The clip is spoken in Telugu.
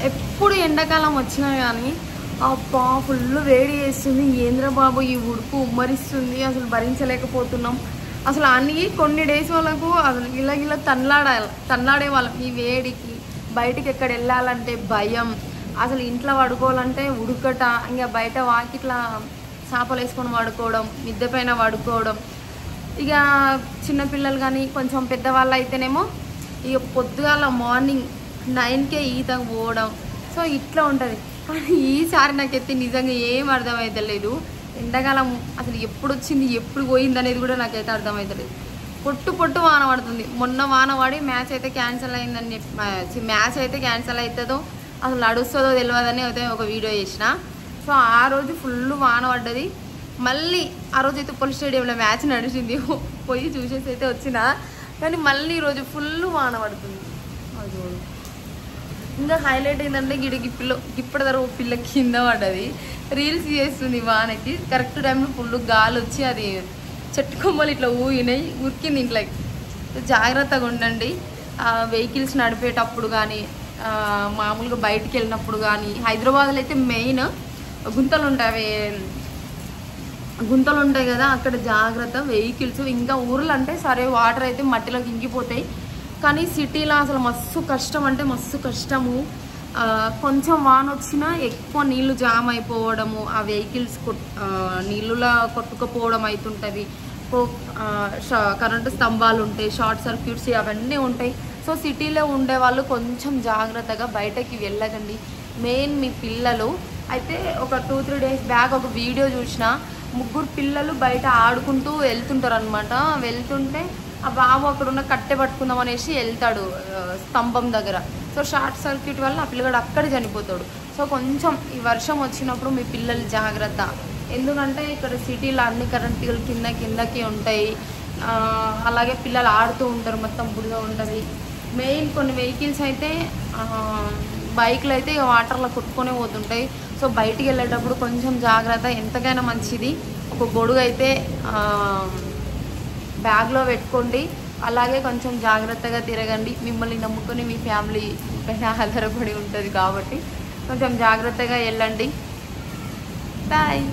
ఎప్పుడు ఎండాకాలం వచ్చినా కానీ అబ్బా ఫుల్ వేడి చేస్తుంది, ఏంద్ర బాబు ఈ ఉడుకు ఉమ్మరిస్తుంది, అసలు భరించలేకపోతున్నాం. అసలు అన్ని కొన్ని డేస్ వాళ్ళకు అసలు ఇలా తన్లాడే వాళ్ళం ఈ వేడికి. బయటికి ఎక్కడ వెళ్ళాలంటే భయం, అసలు ఇంట్లో పడుకోవాలంటే ఉడుకట, ఇంకా బయట వాకిట్లా చేపలు వేసుకొని పడుకోవడం, మిద్దె పైన పడుకోవడం. ఇక చిన్నపిల్లలు కానీ కొంచెం పెద్దవాళ్ళు అయితేనేమో ఇక పొద్దుగాల మార్నింగ్ 9కే ఈతకు పోవడం. సో ఇట్లా ఉంటుంది. కానీ ఈసారి నాకైతే నిజంగా ఏం అర్థమవుతలేదు. ఎండాకాలం అసలు ఎప్పుడు వచ్చింది ఎప్పుడు పోయింది అనేది కూడా నాకైతే అర్థమవుతలేదు. పొట్టు వాన పడుతుంది. మొన్న వాన పడి మ్యాచ్ అయితే క్యాన్సిల్ అయిందని చెప్పి, మ్యాచ్ అయితే క్యాన్సిల్ అవుతుందో అసలు నడుస్తుందో తెలియదని అయితే ఒక వీడియో చేసిన. సో ఆ రోజు ఫుల్ వాన పడ్డది. మళ్ళీ ఆ రోజు అయితే పోలీస్ స్టేడియంలో మ్యాచ్ నడిచింది, పోయి చూసేసి అయితే వచ్చిన. కానీ మళ్ళీ ఈరోజు ఫుల్ వాన పడుతుంది. అది ఇంకా హైలైట్ ఏంటంటే ఇప్పటి ధర పిల్ల కింద పడ్డది, రీల్స్ చేస్తుంది వానకి. కరెక్ట్ టైంలో ఫుల్ గాలి వచ్చి అది చెట్టు కొమ్మలు ఇట్లా ఊగినాయి, ఉరికింది ఇంట్లోకి. జాగ్రత్తగా ఉండండి వెహికల్స్ నడిపేటప్పుడు కానీ, మామూలుగా బయటికి వెళ్ళినప్పుడు కానీ. హైదరాబాద్లో అయితే మెయిన్ గుంతలు ఉంటాయి కదా, అక్కడ జాగ్రత్త వెహికల్స్. ఇంకా ఊర్లు అంటే సరే వాటర్ అయితే మట్టిలోకి ఇంకిపోతాయి, కానీ సిటీలో అసలు మస్తు కష్టం అంటే మస్తు కష్టము. కొంచెం వాన వచ్చినా ఎక్కువ నీళ్లు జామ్ అయిపోవడము, ఆ వెహికల్స్ నీళ్ళులా కొట్టుకుపోవడం అవుతుంటుంది. కరెంటు స్తంభాలు ఉంటాయి, షార్ట్ సర్క్యూట్స్ అవన్నీ ఉంటాయి. సో సిటీలో ఉండే వాళ్ళు కొంచెం జాగ్రత్తగా బయటకి వెళ్ళకండి. మెయిన్ మీ పిల్లలు అయితే ఒక 2-3 డేస్ బ్యాక్ ఒక వీడియో చూసిన, 3 పిల్లలు బయట ఆడుకుంటూ వెళ్తుంటారు అనమాట. వెళ్తుంటే ఆ బాబు అక్కడ ఉన్న కట్టె పట్టుకుందాం అనేసి వెళ్తాడు స్తంభం దగ్గర. సో షార్ట్ సర్క్యూట్ వల్ల ఆ పిల్లగాడు అక్కడ చనిపోతాడు. సో కొంచెం ఈ వర్షం వచ్చినప్పుడు మీ పిల్లలు జాగ్రత్త. ఎందుకంటే ఇక్కడ సిటీలో అన్ని కరెంటులు కిందకి ఉంటాయి. అలాగే పిల్లలు ఆడుతూ ఉంటారు, మొత్తం బురద ఉంటుంది. మెయిన్ కొన్ని వెహికల్స్ అయితే బైక్లు అయితే వాటర్లో కొట్టుకొని పోతుంటాయి. సో బయటికి వెళ్ళేటప్పుడు కొంచెం జాగ్రత్త, ఎంతకైనా మంచిది. ఒక గొడుగు అయితే బ్యాగ్లో పెట్టుకోండి. అలాగే కొంచెం జాగ్రత్తగా తిరగండి. మిమ్మల్ని నమ్ముకొని మీ ఫ్యామిలీ పైన ఆధారపడి ఉంటుంది కాబట్టి కొంచెం జాగ్రత్తగా వెళ్ళండి. బాయ్.